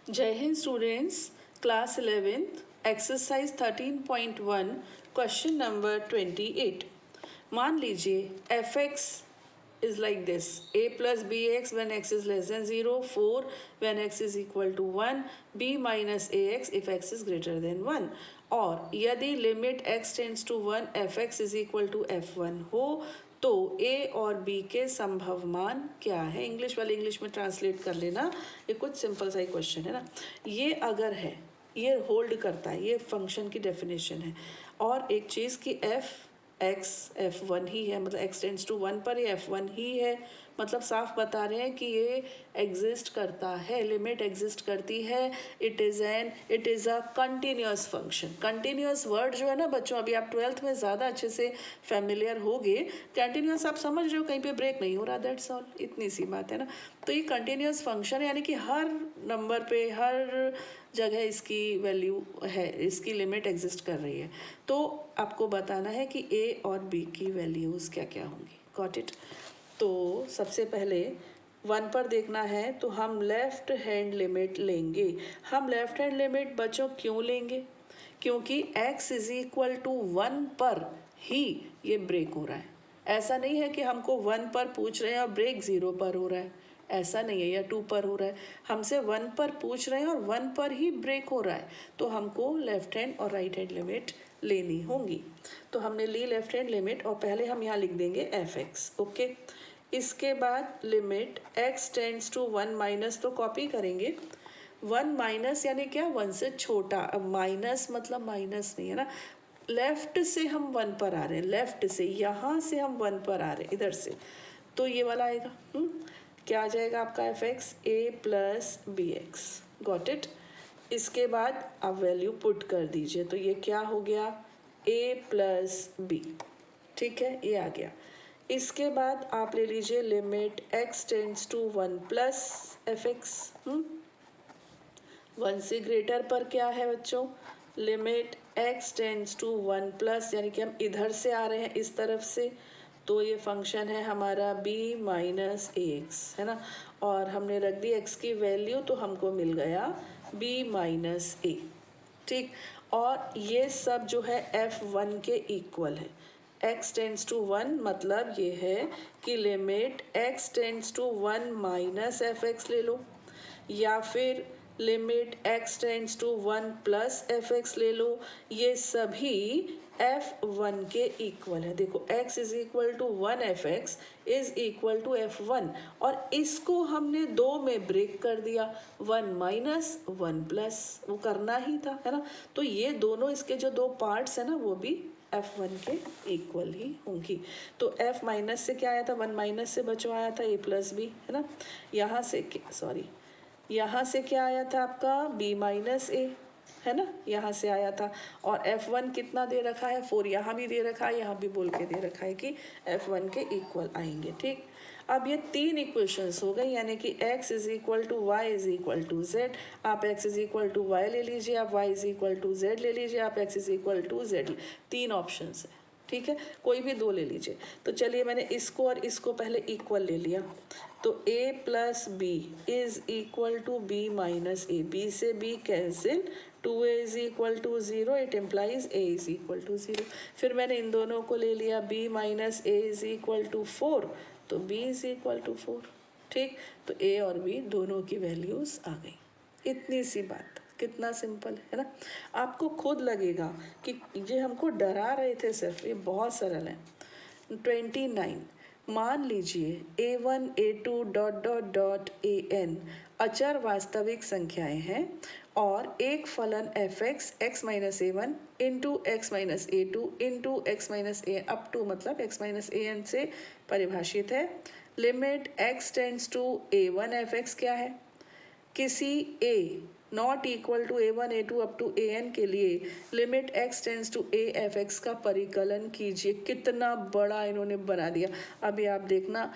जय Hind students, class 11th exercise 13.1 question number 28। मान लीजिए F x is like this: a plus bx when x is less than 0, 4 when x is equal to 1, b minus ax if x is greater than 1। और यदि limit x tends to 1 F x is equal to f1 हो तो a और b के संभव मान क्या है। इंग्लिश वाले इंग्लिश में ट्रांसलेट कर लेना, ये कुछ सिंपल सा ही क्वेश्चन है ना। ये अगर है, ये होल्ड करता है, ये फंक्शन की डेफिनेशन है। और एक चीज़ कि एफ एक्स f1 ही है, मतलब x टेंड्स टू 1 पर ये f1 ही है, मतलब साफ बता रहे हैं कि ये एग्जिस्ट करता है, लिमिट एग्जिस्ट करती है। It is a continuous function. Continuous word जो है ना बच्चों, अभी आप 12th में ज़्यादा अच्छे से फेमिलियर होगे। कंटिन्यूस आप समझ रहे हो, कहीं पे ब्रेक नहीं हो रहा, दैट्स ऑल, इतनी सी बात है ना। तो ये कंटिन्यूस फंक्शन है, यानी कि हर नंबर पे, हर जगह इसकी वैल्यू है, इसकी लिमिट एग्जिस्ट कर रही है। तो आपको बताना है कि ए और बी की वैल्यूज़ क्या क्या होंगी। Got it. तो सबसे पहले 1 पर देखना है, तो हम लेफ्ट हैंड लिमिट लेंगे। हम लेफ्ट हैंड लिमिट बच्चों क्यों लेंगे? क्योंकि x इज इक्वल टू 1 पर ही ये ब्रेक हो रहा है। ऐसा नहीं है कि हमको 1 पर पूछ रहे हैं और ब्रेक 0 पर हो रहा है, ऐसा नहीं है, या 2 पर हो रहा है। हमसे 1 पर पूछ रहे हैं और 1 पर ही ब्रेक हो रहा है, तो हमको लेफ्ट हैंड और राइट हैंड लिमिट लेनी होंगी। तो हमने ली लेफ्ट हैंड लिमिट, और पहले हम यहाँ लिख देंगे एफ एक्स, ओके। इसके बाद limit x tends to 1 minus, तो कॉपी करेंगे 1 माइनस यानी क्या, 1 से छोटा। अब माइनस मतलब माइनस नहीं है ना, लेफ्ट से हम 1 पर आ रहे हैं, लेफ्ट से, यहाँ से हम 1 पर आ रहे हैं, इधर से, तो ये वाला आएगा। क्या आ जाएगा आपका F X? A plus B X. Got it. इसके बाद आप वैल्यू पुट कर दीजिए, तो ये क्या हो गया, ए प्लस बी। ठीक है, ये आ गया। इसके बाद आप ले लीजिए limit x tends to 1 plus F X. 1 से ग्रेटर पर क्या है बच्चों, limit x tends to 1 plus, यानी कि हम इधर से आ रहे हैं, इस तरफ से, तो ये फंक्शन है हमारा b माइनस ए एक्स, है ना। और हमने रख दी x की वैल्यू, तो हमको मिल गया b माइनस ए। ठीक, और ये सब जो है f1 के इक्वल है। x टेंड्स टू 1 मतलब ये है कि limit x tends to 1 minus F X ले लो, या फिर limit x tends to 1 plus F X ले लो। ये सभी f1 के इक्वल है। देखो x is equal to 1 F x is equal to f1, और इसको हमने दो में ब्रेक कर दिया, 1 माइनस 1 प्लस, वो करना ही था, है ना। तो ये दोनों इसके जो दो पार्ट्स है ना, वो भी f1 के इक्वल ही होंगी। तो f माइनस से क्या आया था, 1 माइनस से बचो आया था a प्लस बी, है ना। यहाँ से सॉरी, यहाँ से क्या आया था आपका b माइनस ए, है ना, यहाँ से आया था। और f1 कितना दे रखा है, 4, यहाँ भी दे रखा है, यहाँ भी बोल के दे रखा है कि f1 के इक्वल आएंगे। ठीक, अब ये तीन इक्वेशंस हो गई, यानी कि x is equal to Y is equal to Z. आप x is equal to Y ले लीजिए, आप y is equal to Z ले लीजिए, आप x is equal to Z, तीन ऑप्शन है। ठीक है, कोई भी दो ले लीजिए। तो चलिए, मैंने इसको और इसको पहले इक्वल ले लिया, तो a plus B is equal to B minus A, B से B cancel, 2a is equal to 0, it implies a is equal to 0। फिर मैंने इन दोनों को ले लिया, b minus A is equal to 4, तो b इज इक्वल टू 4। ठीक, तो a और b दोनों की वैल्यूज आ गई। इतनी सी बात, कितना सिंपल है ना। आपको खुद लगेगा कि ये हमको डरा रहे थे सिर्फ, ये बहुत सरल है। 29, मान लीजिए a1 a2 dot dot dot an अचर वास्तविक संख्याएं हैं, और एक फलन F X X minus A one into X minus A two into X minus A up to, मतलब एक्स माइनस ए एन से परिभाषित है। Limit X tends to A one F X क्या है, किसी a not equal to A one A two up to A N के लिए limit x tends to a F x का परिकलन कीजिए। कितना बड़ा इन्होंने बना दिया, अभी आप देखना,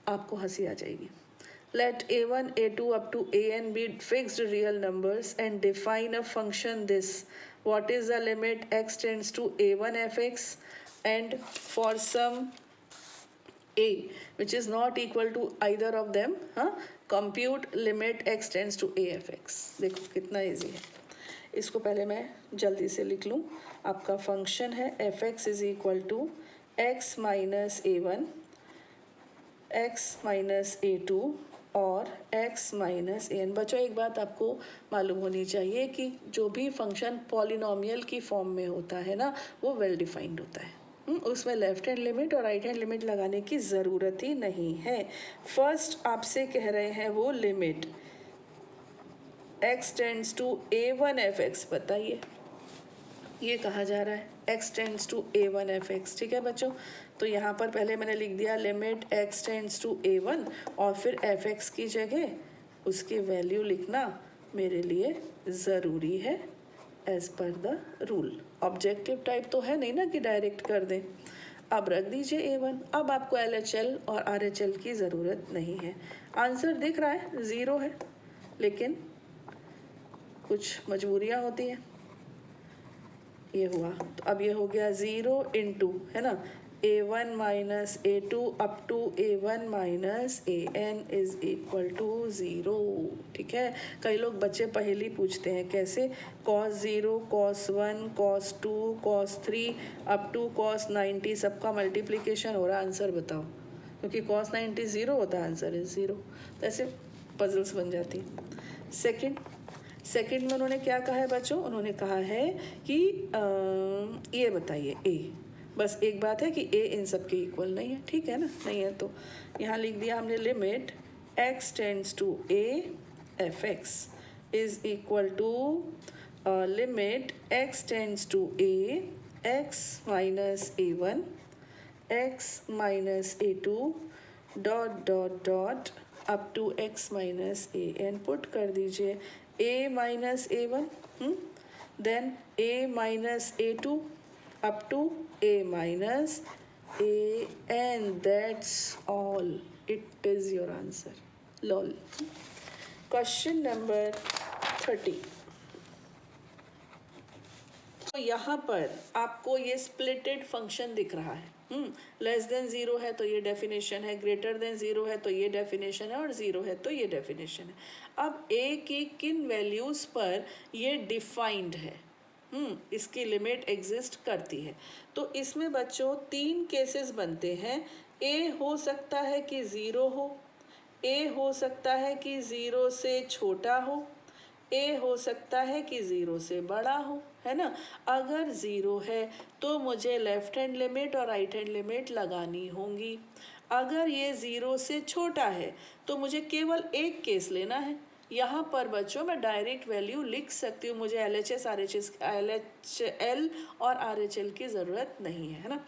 आपको हंसी आ जाएगी। Let a1, a2 up to an be fixed real numbers and define a function this. What is the limit x tends to a1 fx, and for some a which is not equal to either of them, compute limit x tends to a F x. देखो कितना easy है। इसको पहले मैं जल्दी से लिख लूँ। आपका फंक्शन है F x is equal to X minus A one, X minus A two और x माइनस ए एन। बच्चों एक बात आपको मालूम होनी चाहिए कि जो भी फंक्शन पॉलिनोमियल की फॉर्म में होता है ना, वो वेल डिफाइंड होता है। उसमें लेफ्ट हैंड लिमिट और राइट हैंड लिमिट लगाने की ज़रूरत ही नहीं है। फर्स्ट आपसे कह रहे हैं वो limit x tends to A one F X, बताइए ये कहा जा रहा है x tends to A one F X. ठीक है बच्चों, तो यहाँ पर पहले मैंने लिख दिया limit x tends to A one और फिर एफ एक्स की जगह उसकी वैल्यू लिखना मेरे लिए ज़रूरी है as per the rule. Objective type तो है नहीं ना कि डायरेक्ट कर दें। अब रख दीजिए ए वन। अब आपको एल एच एल और आर एच एल की ज़रूरत नहीं है। आंसर दिख रहा है, ज़ीरो है, लेकिन कुछ मजबूरियाँ होती हैं। ये हुआ तो अब ये हो गया ज़ीरो इंटू, है ना, A one minus A two up to A one minus A N is equal to zero. ठीक है, कई लोग बच्चे पहले पूछते हैं कैसे, cos zero, cos one, cos two, cos three up to cos 90 सबका मल्टीप्लिकेशन हो रहा है, आंसर बताओ। क्योंकि कॉस 90 ज़ीरो होता है, आंसर इज ज़ीरो। तो ऐसे पजल्स बन जाती हैं। सेकंड में उन्होंने क्या कहा है बच्चों, उन्होंने कहा है कि ये बताइए ए। बस एक बात है कि ए इन सब के इक्वल नहीं है। ठीक है ना, नहीं है तो यहाँ लिख दिया हमने limit x tends to A F x is equal to limit x tends to A X minus A one, X minus A two dot dot dot up to X minus A N. Put कर दीजिए a minus A one, then a minus A two up to a minus A N. That's all, it is your answer. Lol. Question number 30। तो यहाँ पर आपको ये splitted function दिख रहा है। लेस देन ज़ीरो है तो ये डेफिनेशन है, ग्रेटर देन ज़ीरो है तो ये डेफिनेशन है, और ज़ीरो है तो ये डेफिनेशन है। अब ए की किन वैल्यूज़ पर ये डिफाइंड है, इसकी लिमिट एग्जिस्ट करती है। तो इसमें बच्चों तीन केसेस बनते हैं। ए हो सकता है कि ज़ीरो हो, ए हो सकता है कि ज़ीरो से छोटा हो, ए हो सकता है कि ज़ीरो से बड़ा हो, है ना। अगर ज़ीरो है तो मुझे लेफ्ट हैंड लिमिट और राइट हैंड लिमिट लगानी होंगी। अगर ये ज़ीरो से छोटा है तो मुझे केवल एक केस लेना है। यहाँ पर बच्चों मैं डायरेक्ट वैल्यू लिख सकती हूँ, मुझे L H S R H S L H L और आर एच एल की ज़रूरत नहीं है ना।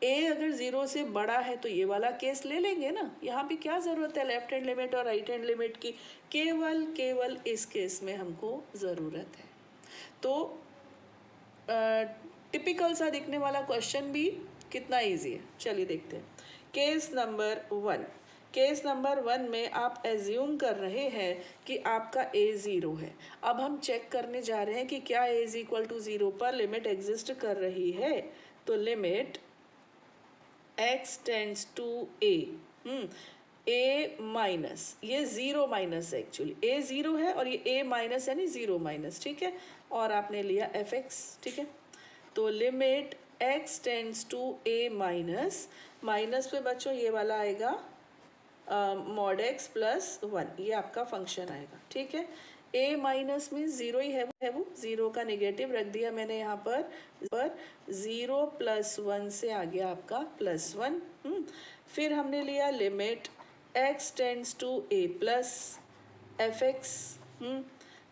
ए अगर ज़ीरो से बड़ा है तो ये वाला केस ले लेंगे ना, यहाँ भी क्या ज़रूरत है लेफ्ट हैंड लिमिट और राइट हैंड लिमिट की, केवल इस केस में हमको ज़रूरत है। तो टिपिकल सा दिखने वाला क्वेश्चन भी कितना इजी है, चलिए देखते हैं। Case number one. Case number one में आप एज्यूम कर रहे हैं कि आपका ए ज़ीरो है। अब हम चेक करने जा रहे हैं कि क्या A is equal to zero पर लिमिट एग्जिस्ट कर रही है। तो limit x tends to A, A minus, ये ज़ीरो माइनस है एक्चुअली, ए ज़ीरो है और ये ए माइनस यानी ज़ीरो माइनस। ठीक है, और आपने लिया एफ एक्स। ठीक है, तो limit x tends to A minus, minus पे बच्चों ये वाला आएगा मॉड एक्स प्लस वन, ये आपका फंक्शन आएगा। ठीक है, ए माइनस में ज़ीरो ही है, वो ज़ीरो का निगेटिव रख दिया मैंने यहाँ पर ज़ीरो प्लस वन से आ गया आपका प्लस वन। फिर हमने लिया limit x tends to A plus F X,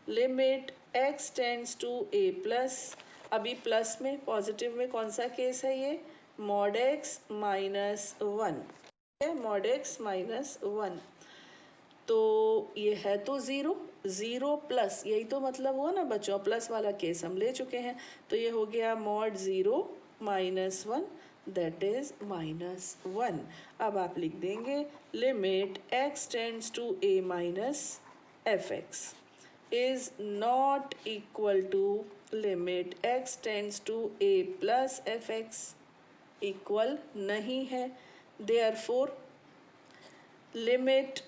limit x tends to A plus, अभी प्लस में पॉजिटिव में कौन सा केस है ये, mod X minus one, mod X minus one. तो ये है तो ज़ीरो, ज़ीरो प्लस, यही तो मतलब हुआ ना बच्चों, प्लस वाला केस हम ले चुके हैं। तो ये हो गया mod zero minus one, that is minus one. अब आप लिख देंगे limit x tends to A minus F x is not equal to limit x tends to A plus F X, equal नहीं है। Therefore limit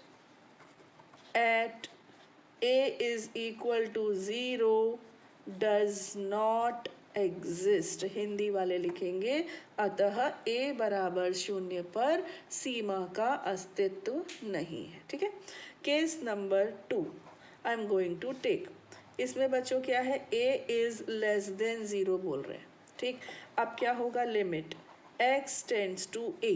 at a is equal to 0 does not exist। Hindi वाले लिखेंगे अतः a बराबर 0 पर सीमा का अस्तित्व नहीं है। ठीक है। Case number 2 I am going to take. इसमें बच्चों क्या है, a इज लेस देन 0 बोल रहे हैं। ठीक। अब क्या होगा, limit x tends to a,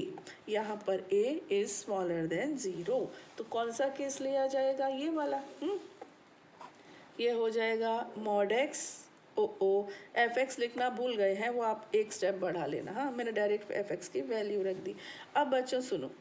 यहाँ पर a इज स्मॉलर देन 0, तो कौन सा केस लिया जाएगा, ये वाला। ये हो जाएगा mod x। Oh F X लिखना भूल गए हैं, वो आप एक स्टेप बढ़ा लेना। हाँ, मैंने डायरेक्ट एफ एक्स की वैल्यू रख दी। अब बच्चों सुनो,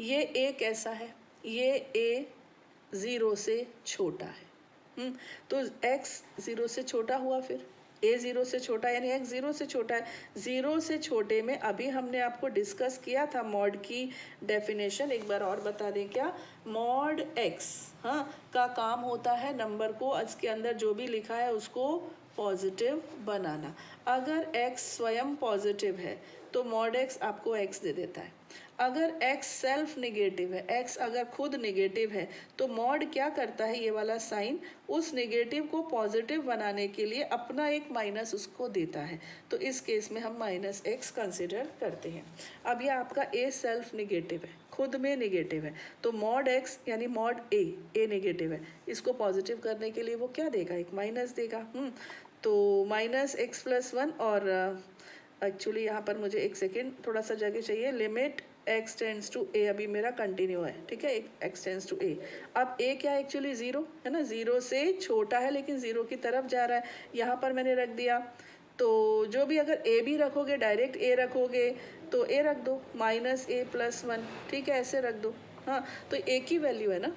ये a कैसा है, ये a 0 से छोटा है। तो x 0 से छोटा हुआ, फिर a 0 से छोटा यानी x 0 से छोटा है। 0 से छोटे में अभी हमने आपको डिस्कस किया था मॉड की डेफिनेशन, एक बार और बता दें क्या। मॉड x हाँ का काम होता है नंबर को इसके अंदर जो भी लिखा है उसको पॉजिटिव बनाना। अगर x स्वयं पॉजिटिव है तो मॉड x आपको x दे देता है। अगर x सेल्फ निगेटिव है, x अगर खुद निगेटिव है, तो मॉड क्या करता है, ये वाला साइन उस निगेटिव को पॉजिटिव बनाने के लिए अपना एक माइनस उसको देता है। तो इस केस में हम माइनस x कंसिडर करते हैं। अब ये आपका a सेल्फ निगेटिव है, खुद में निगेटिव है, तो मॉड x यानी मॉड a निगेटिव है, इसको पॉजिटिव करने के लिए वो क्या देगा, एक माइनस देगा। तो माइनस x प्लस 1, और एक्चुअली यहाँ पर मुझे एक सेकेंड थोड़ा सा जगह चाहिए। Limit x tends to a अभी मेरा कंटिन्यू है। ठीक है, x टेंड्स टू a। अब a क्या है, एक्चुअली 0 है ना, 0 से छोटा है लेकिन 0 की तरफ जा रहा है, यहाँ पर मैंने रख दिया। तो जो भी अगर a भी रखोगे, डायरेक्ट a रखोगे तो a रख दो, माइनस a प्लस 1। ठीक है, ऐसे रख दो। हाँ, तो a की वैल्यू है ना,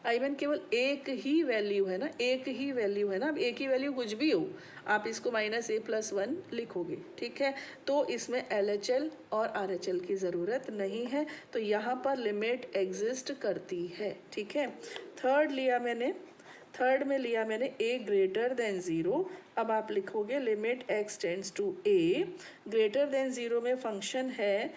आई मीन केवल एक ही वैल्यू है ना, एक ही वैल्यू है ना। अब एक ही वैल्यू कुछ भी हो, आप इसको माइनस a प्लस 1 लिखोगे। ठीक है, तो इसमें LHL और RHL की ज़रूरत नहीं है, तो यहाँ पर लिमिट एग्जिस्ट करती है। ठीक है। थर्ड में लिया मैंने a ग्रेटर देन 0। अब आप लिखोगे limit x tends to a, greater than 0 में फंक्शन है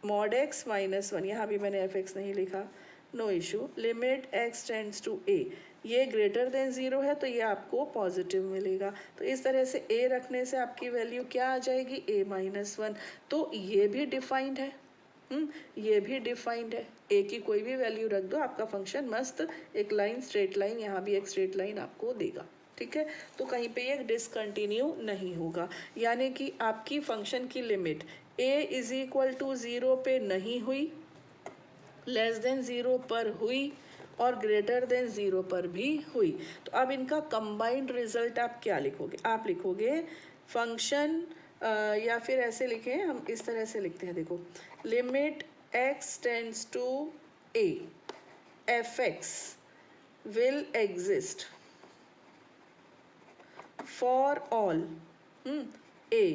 मॉड x माइनस 1, यहाँ भी मैंने fx नहीं लिखा, no issue. Limit x tends to a, ये ग्रेटर देन 0 है तो ये आपको पॉजिटिव मिलेगा। तो इस तरह से a रखने से आपकी वैल्यू क्या आ जाएगी, a माइनस 1। तो ये भी डिफाइंड है, ये भी डिफाइंड है। a की कोई भी वैल्यू रख दो, आपका फंक्शन मस्त एक लाइन, स्ट्रेट लाइन, यहाँ भी एक स्ट्रेट लाइन आपको देगा। ठीक है, तो कहीं पे ये डिसकंटिन्यू नहीं होगा, यानी कि आपकी फंक्शन की limit a is equal to 0 पे नहीं हुई, लेस देन 0 पर हुई, और ग्रेटर देन 0 पर भी हुई। तो अब इनका कंबाइंड रिजल्ट आप क्या लिखोगे, आप लिखोगे फंक्शन, या फिर ऐसे लिखें, हम इस तरह से लिखते हैं, देखो, limit x tends to a fx will exist for all a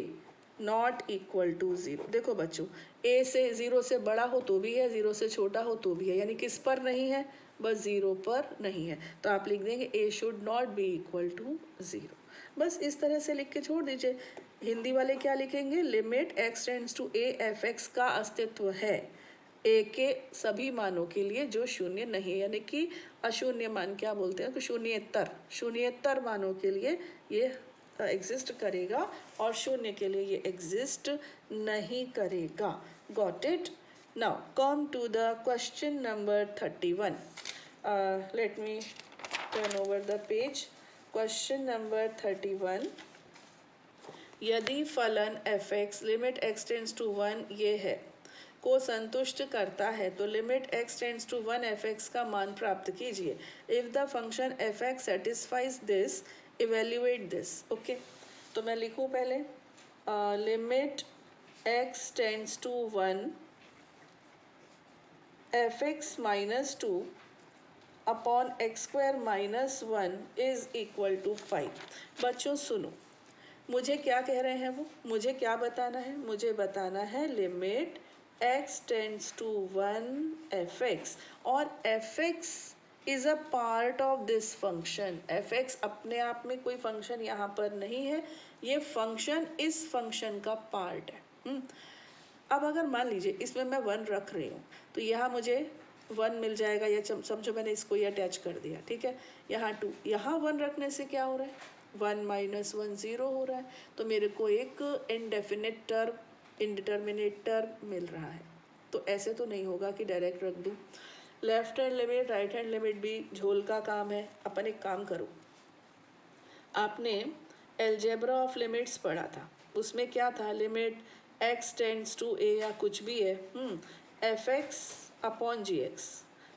not equal to 0। देखो बच्चों, a से 0 से बड़ा हो तो भी है, 0 से छोटा हो तो भी है, यानी किस पर नहीं है, बस 0 पर नहीं है। तो आप लिख देंगे a should not be equal to 0। बस इस तरह से लिख के छोड़ दीजिए। हिंदी वाले क्या लिखेंगे, limit x tends to a fx का अस्तित्व है a के सभी मानों के लिए जो शून्य नहीं है, यानी कि अशून्य मान क्या बोलते हैं, शून्येतर मानों के लिए ये एग्जिस्ट करेगा, और शून्य के लिए ये एग्जिस्ट नहीं करेगा। Got it. Now come to the question number 31। Let me turn over the page. Question number 31, यदि फलन fx limit x tends to 1 ये है को संतुष्ट करता है तो limit x tends to 1 fx का मान प्राप्त कीजिए। If the function fx satisfies this, evaluate this. Okay, तो मैं लिखूं पहले, limit x tends to 1 fx minus 2 upon x square minus 1 is equal to 5। बच्चों सुनो, मुझे क्या कह रहे हैं वो, मुझे क्या बताना है, मुझे बताना है limit x tends to 1 fx, और fx is a part of this function. fx अपने आप में कोई फंक्शन यहाँ पर नहीं है, ये फंक्शन इस फंक्शन का पार्ट है। अब अगर मान लीजिए इसमें मैं 1 रख रही हूँ, तो यहाँ मुझे 1 मिल जाएगा, या समझो मैंने इसको ये अटैच कर दिया, ठीक है। यहाँ 2, यहाँ 1 रखने से क्या हो रहा है, 1 माइनस 1 0 हो रहा है, तो मेरे को एक इनडेफिनिट टर्म, इनडिटर्मिनेट टर्म मिल रहा है। तो ऐसे तो नहीं होगा कि डायरेक्ट रख दूँ। Left hand limit right hand limit भी झोल का काम है। अपन एक काम करो, आपने एलजेब्रा ऑफ लिमिट्स पढ़ा था, उसमें क्या था, limit x tends to a या कुछ भी है, F x upon g x,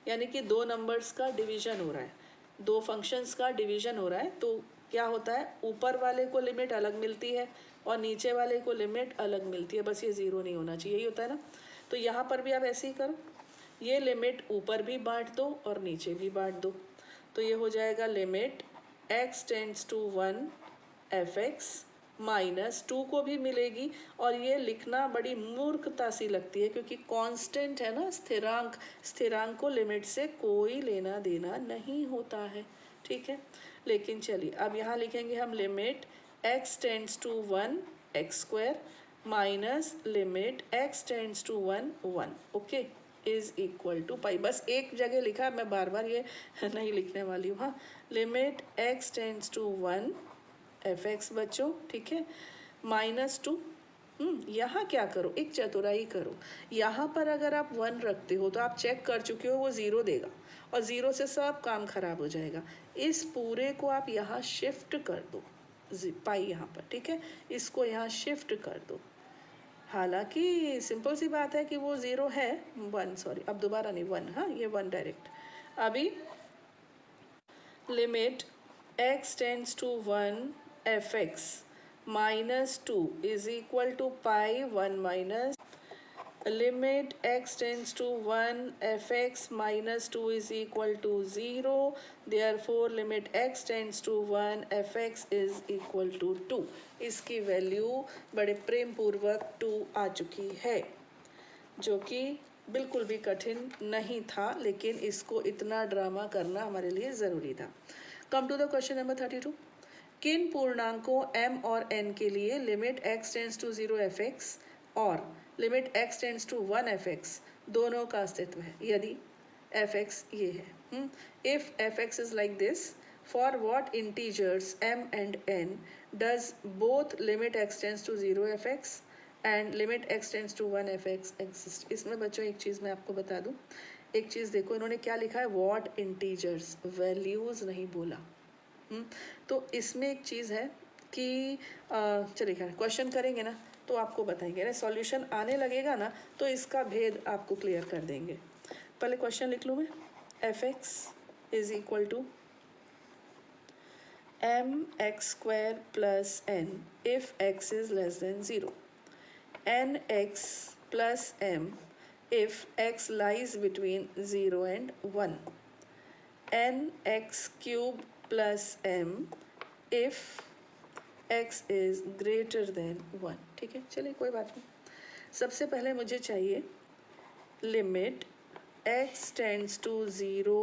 यानी कि दो नंबर्स का डिवीजन हो रहा है, दो फंक्शंस का डिवीजन हो रहा है, तो क्या होता है, ऊपर वाले को लिमिट अलग मिलती है और नीचे वाले को लिमिट अलग मिलती है, बस ये ज़ीरो नहीं होना चाहिए, यही होता है ना। तो यहाँ पर भी आप ऐसे ही करो, ये लिमिट ऊपर भी बांट दो और नीचे भी बांट दो, तो ये हो जाएगा limit x tends to 1 F x minus 2 को भी मिलेगी, और ये लिखना बड़ी मूर्खता सी लगती है क्योंकि कांस्टेंट है ना, स्थिरांक, स्थिरांक को लिमिट से कोई लेना देना नहीं होता है, ठीक है। लेकिन चलिए अब यहाँ लिखेंगे हम limit x tends to 1 X square minus limit x tends to 1 1, okay, is equal to pi. बस एक जगह लिखा, मैं बार बार ये नहीं लिखने वाली हूँ। हाँ, limit x tends to 1 F x बच्चों, ठीक है, माइनस 2। यहाँ क्या करो, एक चतुराई करो, यहाँ पर अगर आप 1 रखते हो तो आप चेक कर चुके हो वो 0 देगा, और 0 से सब काम खराब हो जाएगा। इस पूरे को आप यहाँ शिफ्ट कर दो, पाई यहाँ पर, ठीक है, इसको यहाँ शिफ्ट कर दो। हालांकि सिंपल सी बात है कि वो 0 है, 1 सॉरी, अब दोबारा नहीं 1, हाँ ये 1 डायरेक्ट। अभी limit x tends to 1 F x minus 2 is equal to pi 1 minus limit x tends to 1 F x minus 2 is equal to 0, therefore limit x tends to 1 F x is equal to 2। इसकी value बड़े प्रेम पूर्वक 2 आ चुकी है, जो कि बिल्कुल भी कठिन नहीं था, लेकिन इसको इतना ड्रामा करना हमारे लिए ज़रूरी था। Come to the question number 32। किन पूर्णांकों m और n के लिए limit x tends to 0 F X और limit x tends to 1 F X दोनों का अस्तित्व है, यदि एफ एक्स ये है, if F x is like this, for what integers m and n does both limit x tends to 0 F X and limit x tends to 1 F x exist. इसमें बच्चों एक चीज़ मैं आपको बता दूं, एक चीज़ देखो, इन्होंने क्या लिखा है, व्हाट इंटीजर्स, वैल्यूज़ नहीं बोला। तो इसमें एक चीज़ है कि चलिए खैर क्वेश्चन करेंगे ना तो आपको बताएंगे ना, सॉल्यूशन आने लगेगा ना तो इसका भेद आपको क्लियर कर देंगे। पहले क्वेश्चन लिख लूँ मैं, f x is equal to m x square plus n if x is less than 0, n x plus m if x lies between 0 and 1, n x cube plus m if x is greater than 1, ठीक है। चलिए कोई बात नहीं, सबसे पहले मुझे चाहिए limit x tends to 0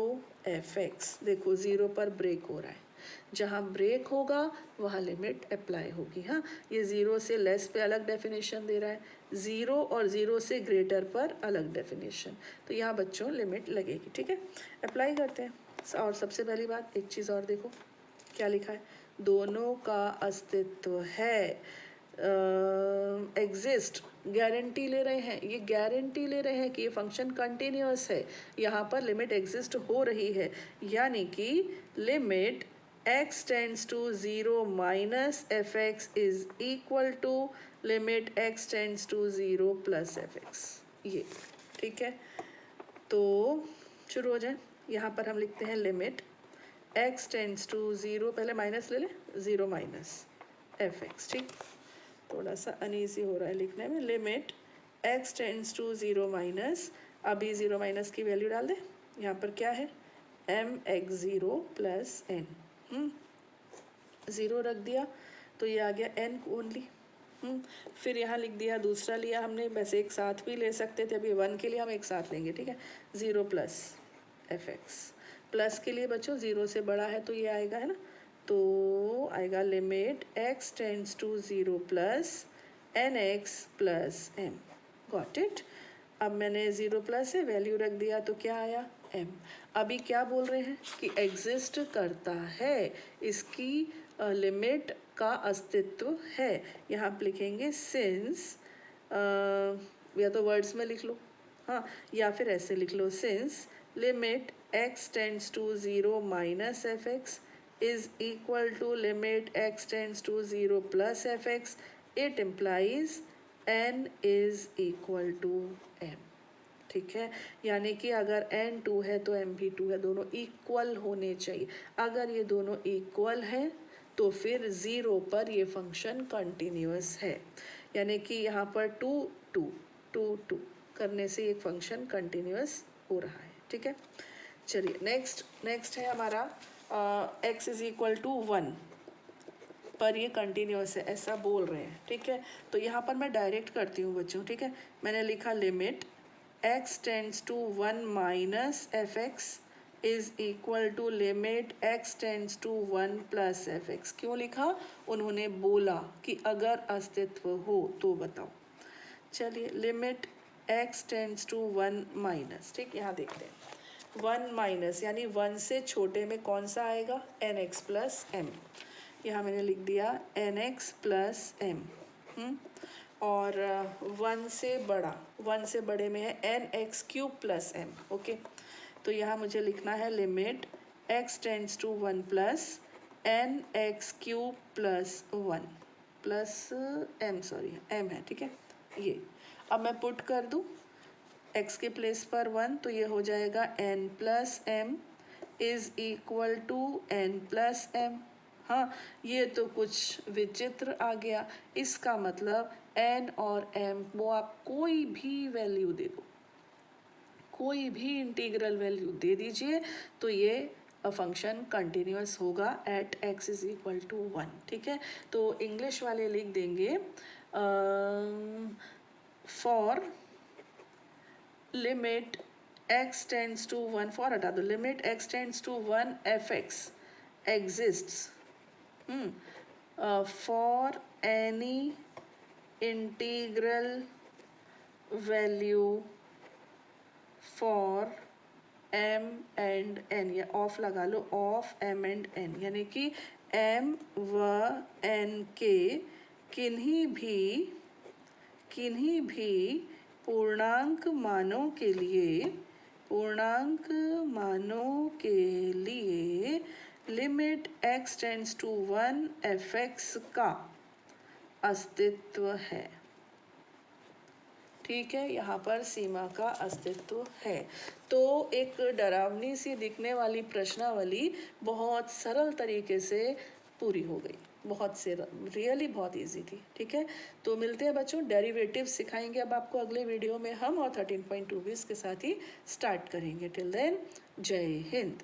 F x. देखो 0 पर ब्रेक हो रहा है, जहाँ ब्रेक होगा वहाँ लिमिट अप्लाई होगी। हाँ, ये 0 से लेस पे अलग डेफिनेशन दे रहा है, 0 और 0 से ग्रेटर पर अलग डेफिनेशन, तो यहाँ बच्चों लिमिट लगेगी, ठीक है। अप्लाई करते हैं। और सबसे पहली बात एक चीज़ और देखो, क्या लिखा है, दोनों का अस्तित्व है, एग्जिस्ट, गारंटी ले रहे हैं, ये गारंटी ले रहे हैं कि ये फंक्शन कंटिन्यूअस है, यहाँ पर लिमिट एग्जिस्ट हो रही है, यानी कि limit x tends to 0 minus F x is equal to limit x tends to 0 plus F x, ये ठीक है। तो शुरू हो जाए, यहाँ पर हम लिखते हैं लिमिट x टेंड्स टू 0, पहले माइनस ले लें, 0 माइनस एफ एक्स, ठीक, थोड़ा सा अनईजी हो रहा है लिखने में, limit x tends to 0 minus, अभी 0 माइनस की वैल्यू डाल दें, यहाँ पर क्या है, m x 0 प्लस n, 0 रख दिया तो ये आ गया n ओनली, फिर यहाँ लिख दिया, दूसरा लिया हमने, वैसे एक साथ भी ले सकते थे, अभी 1 के लिए हम एक साथ लेंगे, ठीक है, 0 प्लस एफ एक्स, प्लस के लिए बच्चों 0 से बड़ा है तो ये आएगा, है ना, तो आएगा limit x tends to 0 plus n x plus m, got it. अब मैंने 0 प्लस है वैल्यू रख दिया तो क्या आया m। अभी क्या बोल रहे हैं कि एग्जिस्ट करता है, इसकी लिमिट का अस्तित्व है। यहाँ आप लिखेंगे सिंस, या तो वर्ड्स में लिख लो, हाँ, या फिर ऐसे लिख लो, since limit x tends to 0 minus F x is equal to limit x tends to 0 plus F X, it implies n is equal to m। ठीक है, यानी कि अगर n 2 है तो m भी 2 है, दोनों इक्वल होने चाहिए। अगर ये दोनों इक्वल हैं तो फिर 0 पर ये फंक्शन कंटिन्यूअस है, यानी कि यहाँ पर 2 2 2 2 करने से एक फंक्शन कंटिन्यूअस हो रहा है। ठीक है, चलिए नेक्स्ट है हमारा x इज इक्वल टू 1 पर ये कंटिन्यूअस है ऐसा बोल रहे हैं। ठीक है, तो यहाँ पर मैं डायरेक्ट करती हूँ बच्चों। ठीक है, मैंने लिखा limit x tends to 1 minus F x is equal to limit x tends to 1 plus F x. क्यों लिखा? उन्होंने बोला कि अगर अस्तित्व हो तो बताओ। चलिए, limit x tends to 1 minus, ठीक, यहाँ देखते हैं 1 माइनस यानी 1 से छोटे में कौन सा आएगा? nx plus m। यहाँ मैंने लिख दिया nx प्लस m। और 1 से बड़ा, 1 से बड़े में है nx cube plus m। Okay, तो यहाँ मुझे लिखना है limit x tends to 1 plus nx cube plus 1 plus m, sorry m है। ठीक है, ये अब मैं पुट कर दूँ x के प्लेस पर 1 तो ये हो जाएगा n plus m is equal to n plus m। हाँ, ये तो कुछ विचित्र आ गया। इसका मतलब n और m वो आप कोई भी वैल्यू दे दो, कोई भी इंटीग्रल वैल्यू दे दीजिए तो ये फंक्शन कंटिन्यूअस होगा at x is equal to 1। ठीक है, तो इंग्लिश वाले लिख देंगे for limit x tends to 1, for हटा दो, limit x tends to 1 F x exists for any integral value for m and n, या ऑफ लगा लो, ऑफ m and n, यानी कि m व n के किन्हीं भी पूर्णांक मानों के लिए limit x tends to 1 F x का अस्तित्व है। ठीक है, यहाँ पर सीमा का अस्तित्व है। तो एक डरावनी सी दिखने वाली प्रश्नावली बहुत सरल तरीके से पूरी हो गई, बहुत से रियली बहुत इजी थी। ठीक है, तो मिलते हैं बच्चों, डेरिवेटिव सिखाएंगे अब आपको अगले वीडियो में हम, और 13.2 भी इसके साथ ही स्टार्ट करेंगे। टिल देन, जय हिंद।